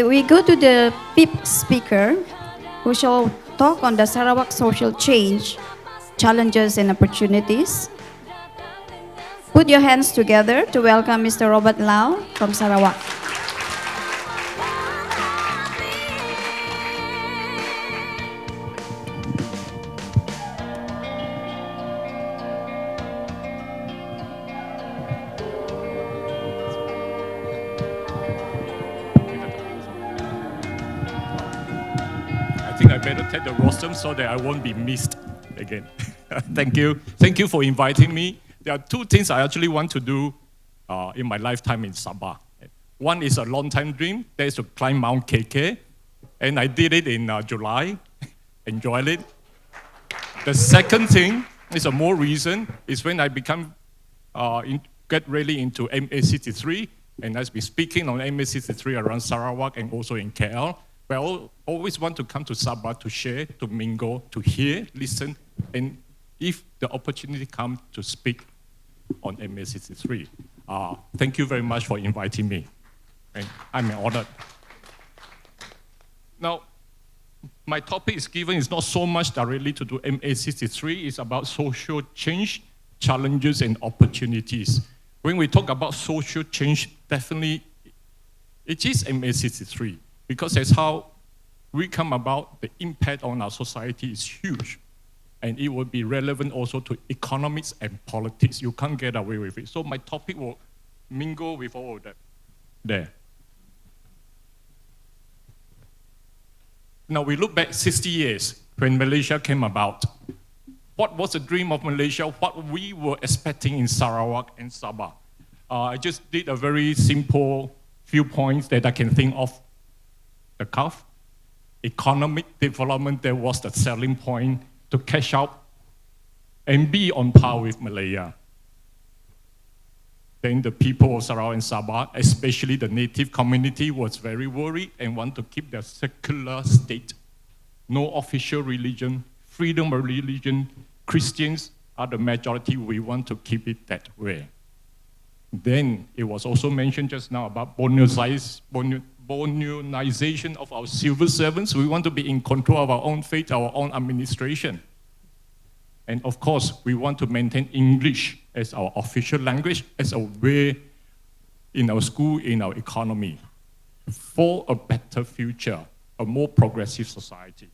we go to the fifth speaker, who shall talk on the Sarawak social change, challenges and opportunities. Put your hands together to welcome Mr. Robert Lau from Sarawak. I think I better take the rostrum so that I won't be missed again. Thank you. Thank you for inviting me. There are two things I actually want to do in my lifetime in Sabah. One is a long-time dream, that is to climb Mount KK, and I did it in July, enjoyed it. The second thing is a more recent, is when I get really into MA63, and I've been speaking on MA63 around Sarawak and also in KL. But I always want to come to Sabah to share, to mingle, to hear, listen, and if the opportunity comes to speak on MA63. Thank you very much for inviting me. And I'm honored. Now, my topic is not so much directly to do MA63, it's about social change, challenges, and opportunities. When we talk about social change, definitely it is MA63, because that's how we come about. The impact on our society is huge. And it will be relevant also to economics and politics. You can't get away with it. So my topic will mingle with all of that there. Now we look back 60 years when Malaysia came about. What was the dream of Malaysia? What we were expecting in Sarawak and Sabah? I just did a very simple few points that I can think of the cuff. Economic development, that was the selling point to catch up and be on par with Malaya. Then the people of Sarawak and Sabah, especially the native community, was very worried and want to keep their secular state. No official religion, freedom of religion. Christians are the majority. We want to keep it that way. Then it was also mentioned just now about Borneoization of our civil servants. We want to be in control of our own fate, our own administration. And of course, we want to maintain English as our official language, as a way in our school, in our economy, for a better future, a more progressive society.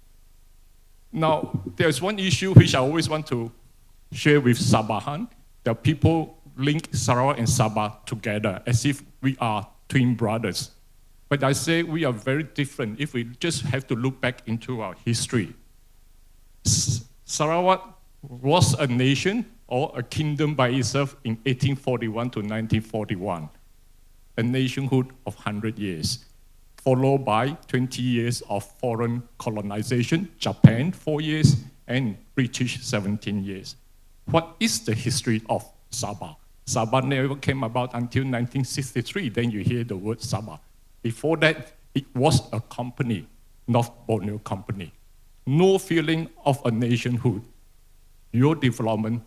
Now, there's one issue which I always want to share with Sabahan, that people link Sarawak and Sabah together as if we are twin brothers. But I say we are very different if we just have to look back into our history. Sarawak was a nation or a kingdom by itself in 1841 to 1941, a nationhood of 100 years, followed by 20 years of foreign colonization, Japan 4 years, and British 17 years. What is the history of Sabah? Sabah never came about until 1963, then you hear the word Sabah. Before that, it was a company, North Borneo Company. No feeling of a nationhood. Your development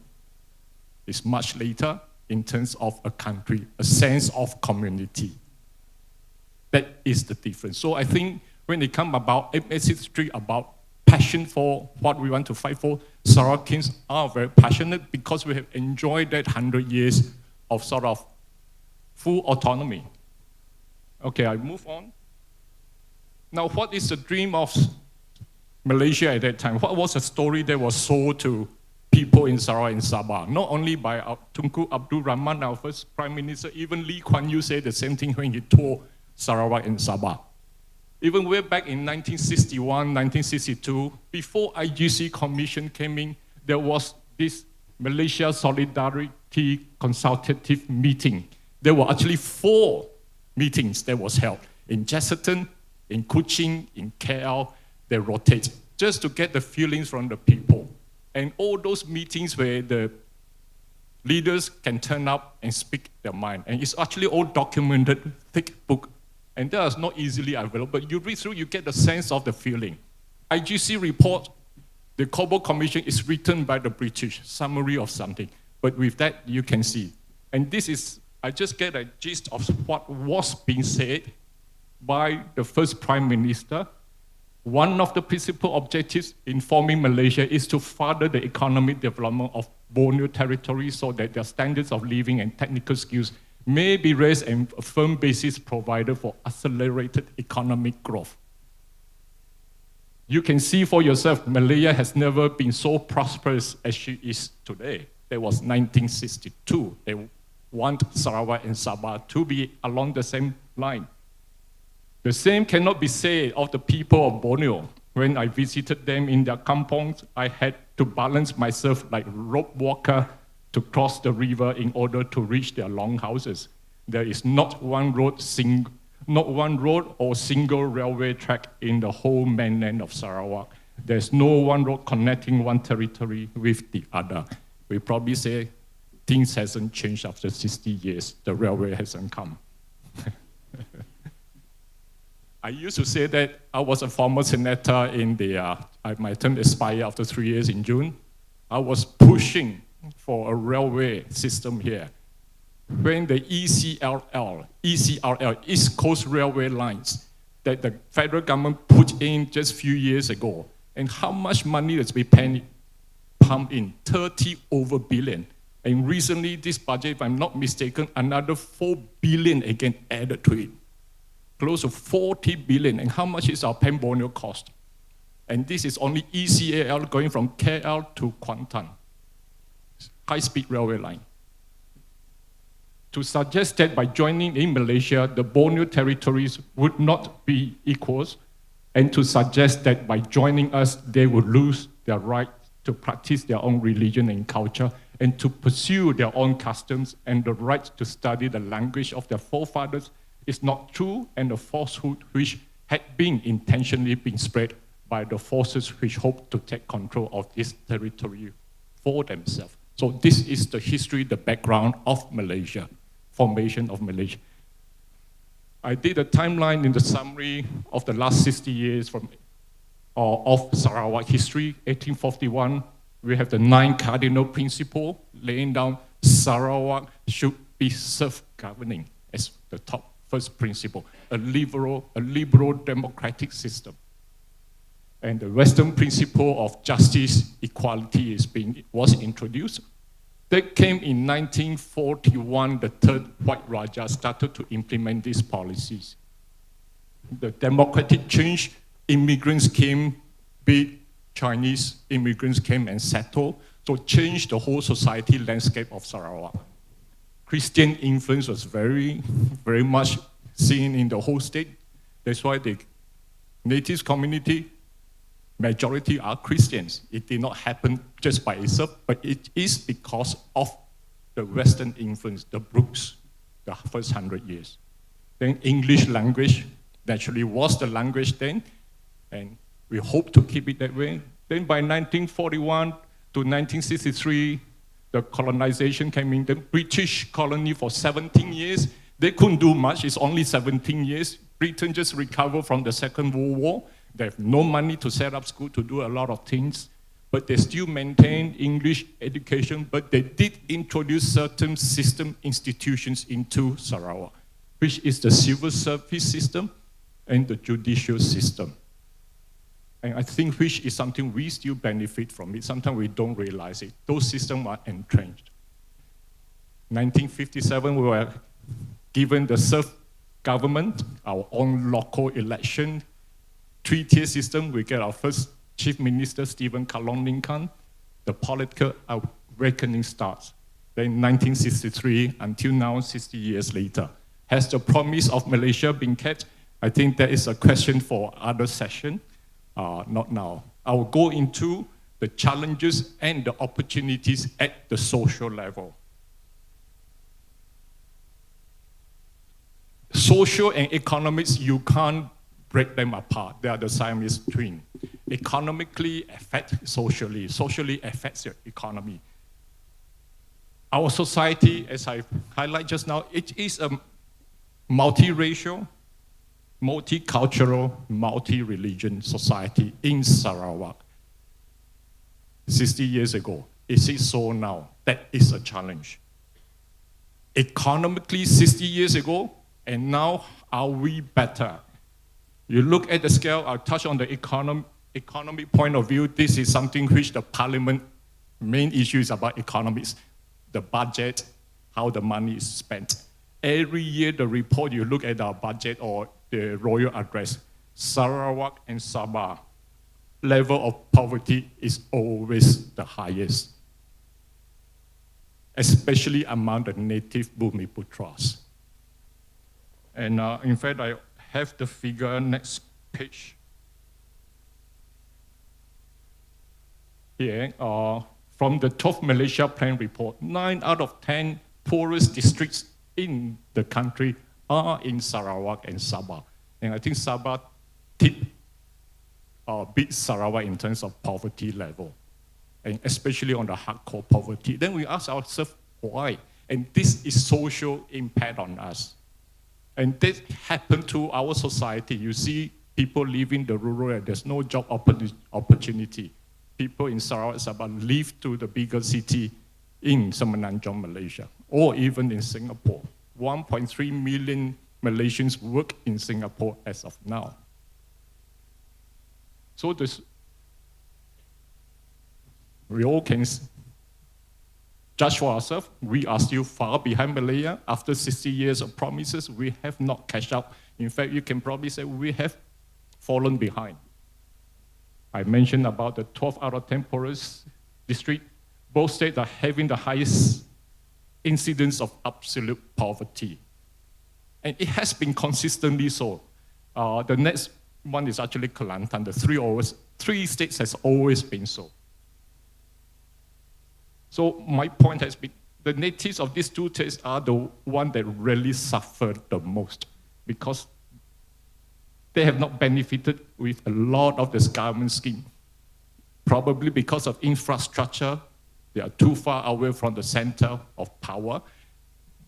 is much later in terms of a country, a sense of community. That is the difference. So I think when it comes about MA63, about passion for what we want to fight for, Sarawakians are very passionate because we have enjoyed that 100 years of sort of full autonomy. Okay, I move on. Now, what is the dream of Malaysia at that time? What was the story that was sold to people in Sarawak and Sabah? Not only by Tunku Abdul Rahman, our first Prime Minister, even Lee Kuan Yew said the same thing when he toured Sarawak and Sabah. Even way back in 1961, 1962, before IGC Commission came in, there was this Malaysia Solidarity Consultative Meeting. There were actually 4 meetings that was held in Chesterton, in Kuching, in KL. They rotate just to get the feelings from the people. And all those meetings where the leaders can turn up and speak their mind. And it's actually all documented, thick book. And that is not easily available. But you read through, you get the sense of the feeling. IGC report, the Cobo Commission is written by the British, summary of something. But with that, you can see. And this is, I just get a gist of what was being said by the first Prime Minister, one of the principal objectives in forming Malaysia is to further the economic development of Borneo territory so that their standards of living and technical skills may be raised and a firm basis provided for accelerated economic growth. You can see for yourself, Malaya has never been so prosperous as she is today. That was 1962. They want Sarawak and Sabah to be along the same line. The same cannot be said of the people of Borneo. When I visited them in their kampongs, I had to balance myself like rope walker to cross the river in order to reach their long houses. There is not one road or single railway track in the whole mainland of Sarawak. There's no one road connecting one territory with the other. We probably say things hasn't changed after 60 years. The railway hasn't come. I used to say that I was a former senator in the, my term expired after 3 years in June. I was pushing for a railway system here. When the ECRL, East Coast Railway Lines, that the federal government put in just a few years ago, and how much money has been pumped in, 30 over billion. And recently, this budget, if I'm not mistaken, another 4 billion again added to it. Close to 40 billion. And how much is our Borneo cost? And this is only ECRL going from KL to Kuantan. High-speed railway line. To suggest that by joining in Malaysia, the Borneo territories would not be equals, and to suggest that by joining us, they would lose their right to practice their own religion and culture, and to pursue their own customs, and the right to study the language of their forefathers is not true, and a falsehood which had been intentionally been spread by the forces which hope to take control of this territory for themselves. So this is the history, the background of Malaysia, formation of Malaysia. I did a timeline in the summary of the last 60 years of Sarawak history. 1841, we have the 9 cardinal principles laying down Sarawak should be self-governing as the top first principle, a liberal democratic system. And the Western principle of justice, equality was introduced. That came in 1941, the third White Raja started to implement these policies. The democratic change, immigrants came, big Chinese immigrants came and settled, so changed the whole society landscape of Sarawak. Christian influence was very, very much seen in the whole state. That's why the native community, majority are Christians. It did not happen just by itself, but it is because of the Western influence, the Brooks, the first 100 years. Then English language naturally was the language then, and we hope to keep it that way. Then by 1941 to 1963, the colonization came in, the British colony for 17 years. They couldn't do much, it's only 17 years. Britain just recovered from the Second World War. They have no money to set up school, to do a lot of things, but they still maintain English education, but they did introduce certain system institutions into Sarawak, which is the civil service system and the judicial system. And I think which is something we still benefit from it. Sometimes we don't realize it. Those systems are entrenched. 1957, we were given the self-government, our own local election, 3-tier system. We get our first Chief Minister, Stephen Kalong. The political awakening starts. Then 1963 until now, 60 years later. Has the promise of Malaysia been kept? I think that is a question for other session, not now. I will go into the challenges and the opportunities at the social level. Social and economics, you can't break them apart. They are the Siamese twin. Economically affect socially. Socially affects your economy. Our society, as I highlighted just now, it is a multiracial, multicultural, multi-religion society in Sarawak. 60 years ago. Is it so now? That is a challenge. Economically, 60 years ago, and now are we better? You look at the scale, I'll touch on the economy point of view. This is something which the Parliament, main issue is about economics, the budget, how the money is spent. Every year, the report, you look at our budget or the royal address, Sarawak and Sabah, level of poverty is always the highest, especially among the native Bumiputras. And in fact, I have the figure next page. Here, from the 12th Malaysia Plan report, 9 out of 10 poorest districts in the country are in Sarawak and Sabah. And I think Sabah beats Sarawak in terms of poverty level, and especially on the hardcore poverty. Then we ask ourselves why? And this is social impact on us. And this happened to our society. You see people leaving the rural area, there's no job opportunity. People in Sarawak, Sabah leave to the bigger city in Semenanjung, Malaysia, or even in Singapore. 1.3 million Malaysians work in Singapore as of now. So this, we all can judge for ourselves. We are still far behind Malaysia. After 60 years of promises, we have not cashed out. In fact, you can probably say we have fallen behind. I mentioned about the 12 out of 10 poorest district. Both states are having the highest incidence of absolute poverty. And it has been consistently so. The next one is actually Kelantan. The three states has always been so. So my point has been, the natives of these two states are the one that really suffered the most because they have not benefited with a lot of this government scheme. Probably because of infrastructure, they are too far away from the center of power.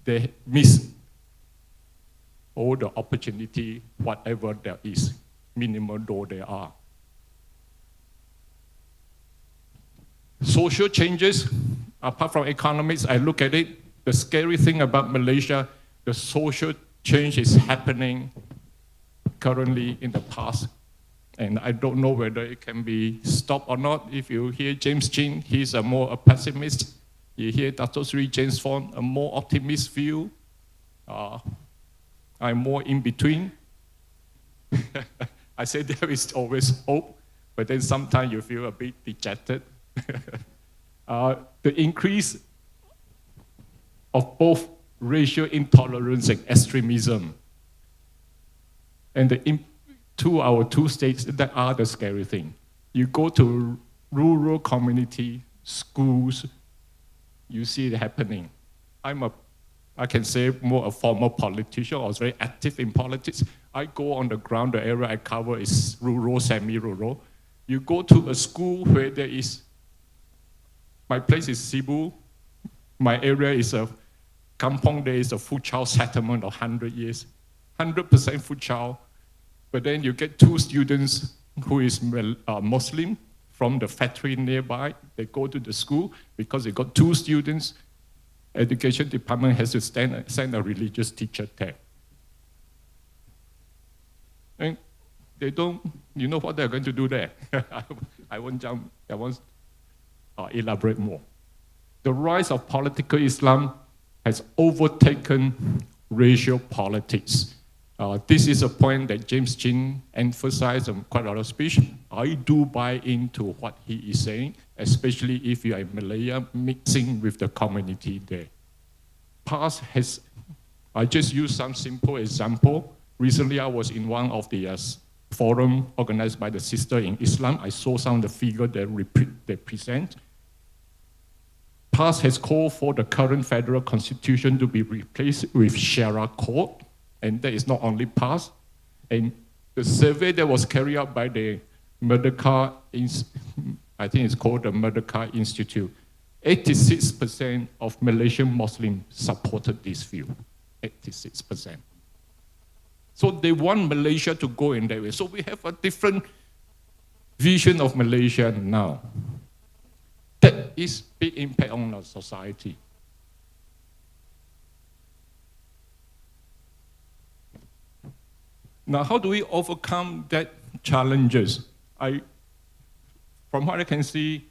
They miss all the opportunity, whatever there is, minimal though they are. Social changes, apart from economics, I look at it, the scary thing about Malaysia, the social change is happening currently in the past. And I don't know whether it can be stopped or not. If you hear James Chin, he's a pessimist. You hear Dato Sri James Fong, a more optimist view. I'm more in between. I say there is always hope, but then sometimes you feel a bit dejected. The increase of both racial intolerance and extremism, and our two states, that are the scary thing. You go to rural community, schools, you see it happening. I can say more a former politician. I was very active in politics. I go on the ground, the area I cover is rural, semi-rural. You go to a school where there is, my place is Sibu, my area is a kampong, there is a food child settlement of 100 years, 100% food child. But then you get 2 students who is Muslim from the factory nearby. They go to the school because they got 2 students. Education department has to send a religious teacher there. And they don't, you know what they're going to do there? I won't elaborate more. The rise of political Islam has overtaken racial politics. This is a point that James Chin emphasized in quite a lot of speech. I do buy into what he is saying, especially if you are in Malaya mixing with the community there. I just use some simple example. Recently, I was in one of the forum organized by the Sister in Islam. I saw some of the figures they present. PAS has called for the current federal constitution to be replaced with Sharia Court. And that is not only PAS. And the survey that was carried out by the Merdeka, I think it's called the Merdeka Institute, 86% of Malaysian Muslims supported this view, 86%. So they want Malaysia to go in that way. So we have a different vision of Malaysia now. That is big impact on our society. Now, how do we overcome that challenges? From what I can see,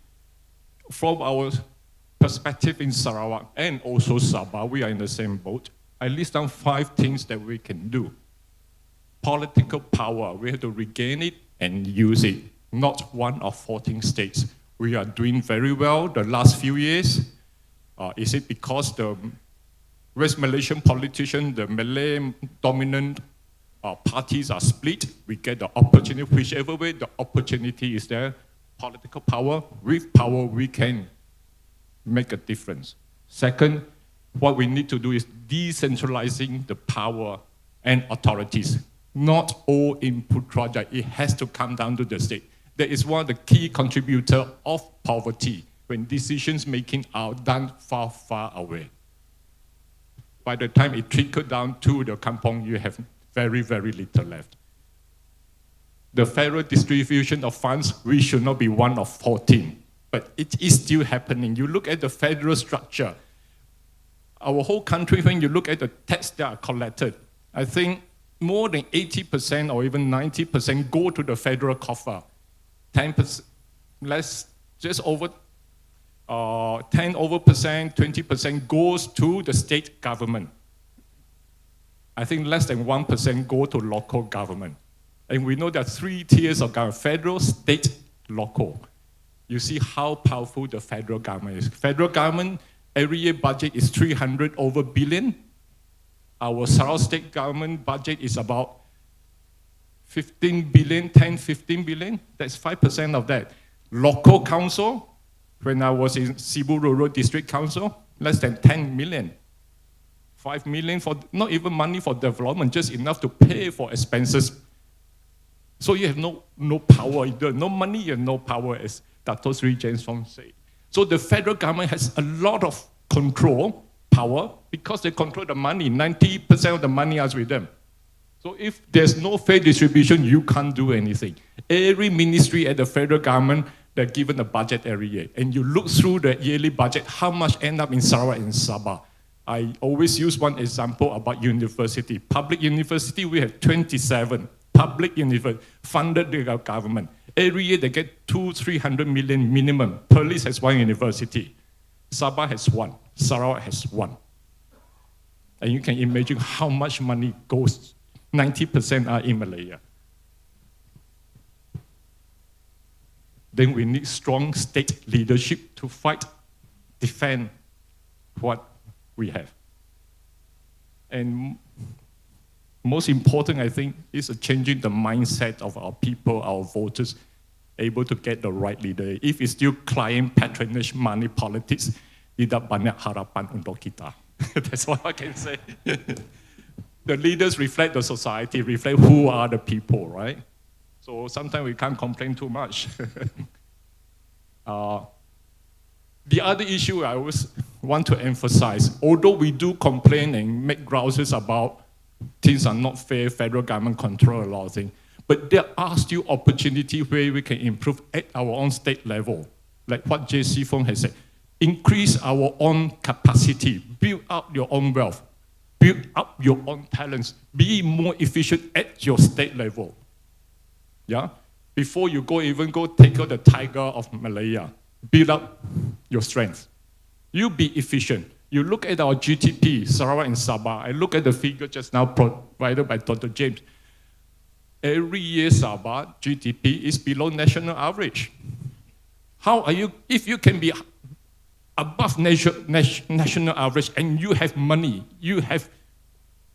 from our perspective in Sarawak and also Sabah, we are in the same boat. I list down 5 things that we can do. Political power, we have to regain it and use it. Not one of 14 states. We are doing very well the last few years. Is it because the West Malaysian politicians, the Malay dominant parties are split? We get the opportunity, whichever way the opportunity is there, political power, with power we can make a difference. Second, what we need to do is decentralizing the power and authorities. Not all input project, it has to come down to the state. That is one of the key contributors of poverty when decisions making are done far, far away. By the time it trickles down to the kampong, you have very, very little left. The federal distribution of funds, we should not be one of 14, but it is still happening. You look at the federal structure, our whole country, when you look at the tax that are collected, I think more than 80% or even 90% go to the federal coffer. 10%, less, just over 20% goes to the state government. I think less than 1% go to local government. And we know there are 3 tiers of government, federal, state, local. You see how powerful the federal government is. Federal government, every year budget is 300 over billion. Our Sarawak state government budget is about 15 billion, 10, 15 billion. That's 5% of that. Local council, when I was in Sibu Rural District Council, less than 10 million. 5 million for, not even money for development, just enough to pay for expenses. So you have no power, no money and no power, as Dato Sri James Fong said. So the federal government has a lot of control, power, because they control the money. 90% of the money is with them. So if there's no fair distribution, you can't do anything. Every ministry at the federal government, they're given a budget every year. And you look through the yearly budget, how much end up in Sarawak and Sabah. I always use one example about university. Public university, we have 27 public universities funded by the government. Every year they get 200-300 million minimum. Perlis has 1 university. Sabah has 1. Sarawak has 1. And you can imagine how much money goes. 90% are in Malaysia. Then we need strong state leadership to fight, defend what we have. And most important, I think, is changing the mindset of our people, our voters, able to get the right leader. If it's still client patronage, money politics, tidak banyak harapan untuk kita. That's what I can say. The leaders reflect the society, reflect who are the people, right? So sometimes we can't complain too much. The other issue I always want to emphasize, although we do complain and make grouses about things are not fair, federal government control a lot of things, but there are still opportunities where we can improve at our own state level. Like what J.C. Fong has said, increase our own capacity, build up your own wealth, build up your own talents, be more efficient at your state level. Yeah? Before you even go take out the tiger of Malaya, build up your strength. You be efficient. You look at our GDP, Sarawak and Sabah. I look at the figure just now provided by Dr. James. Every year Sabah GDP is below national average. How are you, if you can be above national average and you have money, you have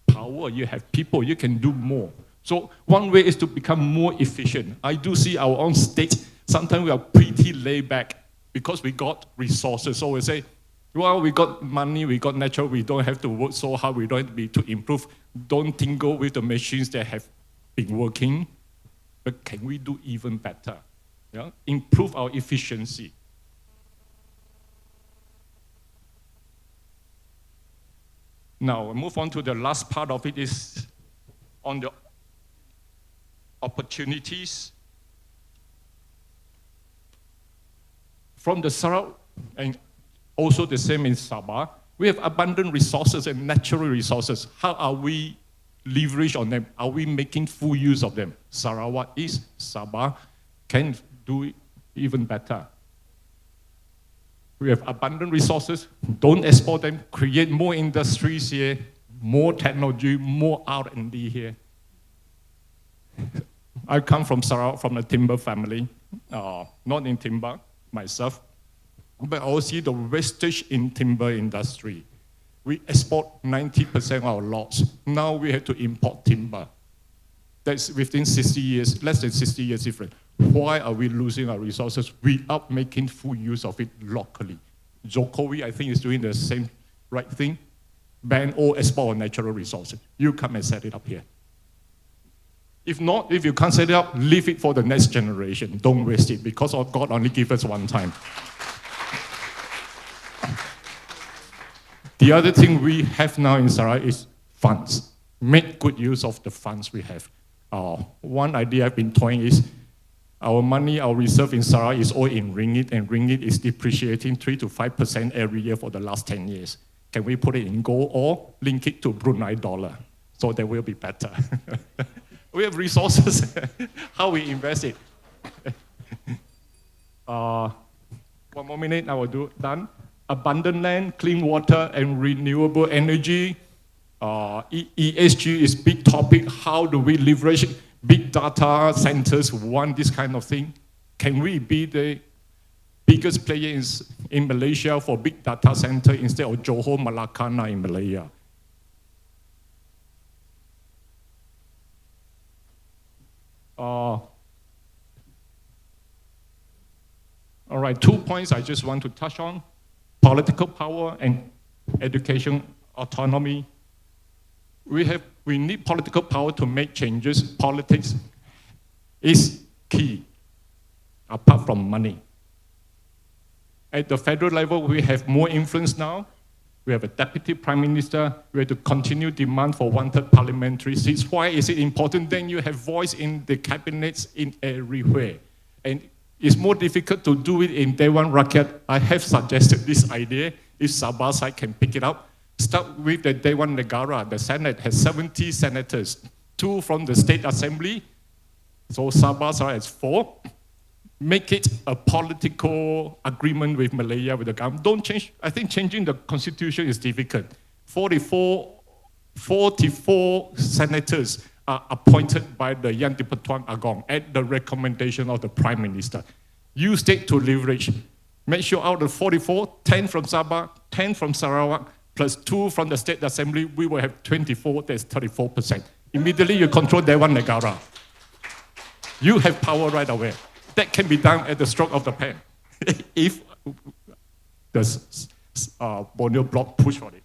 power, you have people, you can do more. So one way is to become more efficient. I do see our own state, sometimes we are pretty laid back because we got resources. So we say, well, we got money, we got natural, we don't have to work so hard, we don't have to improve. Don't tingle with the machines that have been working. But can we do even better? Yeah? Improve our efficiency. Now, we move on to the last part of it is on the opportunities. From the Sarawak, and also the same in Sabah, we have abundant resources and natural resources. How are we leverage on them? Are we making full use of them? Sarawak is, Sabah can do it even better. We have abundant resources, don't export them, create more industries here, more technology, more R&D here. I come from Sarawak, from a timber family, not in timber myself, but I also see the wastage in timber industry. We export 90% of our logs. Now we have to import timber. That's within 60 years, less than 60 years different. Why are we losing our resources without making full use of it locally? Jokowi, I think, is doing the same right thing. Ban all export of natural resources. You come and set it up here. If not, if you can't set it up, leave it for the next generation. Don't waste it, because God only gives us one time. The other thing we have now in Sarawak is funds. Make good use of the funds we have. One idea I've been toying is our money, our reserve in Sarawak is all in ringgit, and ringgit is depreciating 3 to 5% every year for the last 10 years. Can we put it in gold or link it to Brunei dollar? So that will be better. We have resources. How we invest it? 1 more minute, I will do done. Abundant land, clean water, and renewable energy. ESG is big topic. How do we leverage big data centers? Want this kind of thing? Can we be the biggest player in Malaysia for big data center instead of Johor Malacca in Malaysia? All right, 2 points I just want to touch on. Political power and education autonomy. We need political power to make changes. Politics is key, apart from money. At the federal level, we have more influence now. We have a deputy prime minister. We have to continue demand for 1/3 parliamentary seats. Why is it important? Then you have voice in the cabinets in everywhere. And it's more difficult to do it in Dewan Rakyat. I have suggested this idea. If Sabah side can pick it up, start with the Dewan Negara. The Senate has 70 senators, 2 from the State Assembly. So Sabah side has 4. Make it a political agreement with Malaysia, with the government. Don't change. I think changing the constitution is difficult. 44 senators are appointed by the Yang Di-Pertuan Agong at the recommendation of the Prime Minister. Use it to leverage. Make sure out of 44, 10 from Sabah, 10 from Sarawak, plus 2 from the State Assembly, we will have 24, that's 34%. Immediately you control Dewan Negara. You have power right away. That can be done at the stroke of the pen, if the Borneo bloc push for it.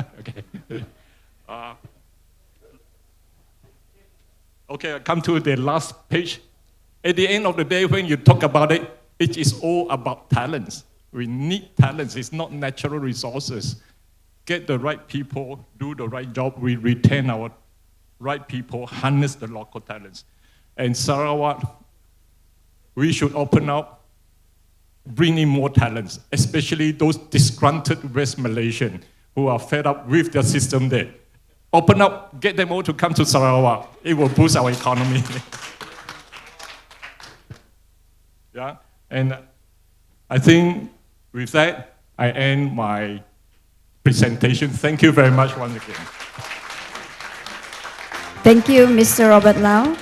Okay. Okay, I come to the last page. At the end of the day, when you talk about it, it is all about talents. We need talents. It's not natural resources. Get the right people, do the right job. We retain our right people, harness the local talents. And Sarawak, we should open up, bring in more talents, especially those disgruntled West Malaysians who are fed up with the system there. Open up, get them all to come to Sarawak. It will boost our economy. Yeah, and I think with that, I end my presentation. Thank you very much once again. Thank you, Mr. Robert Lau.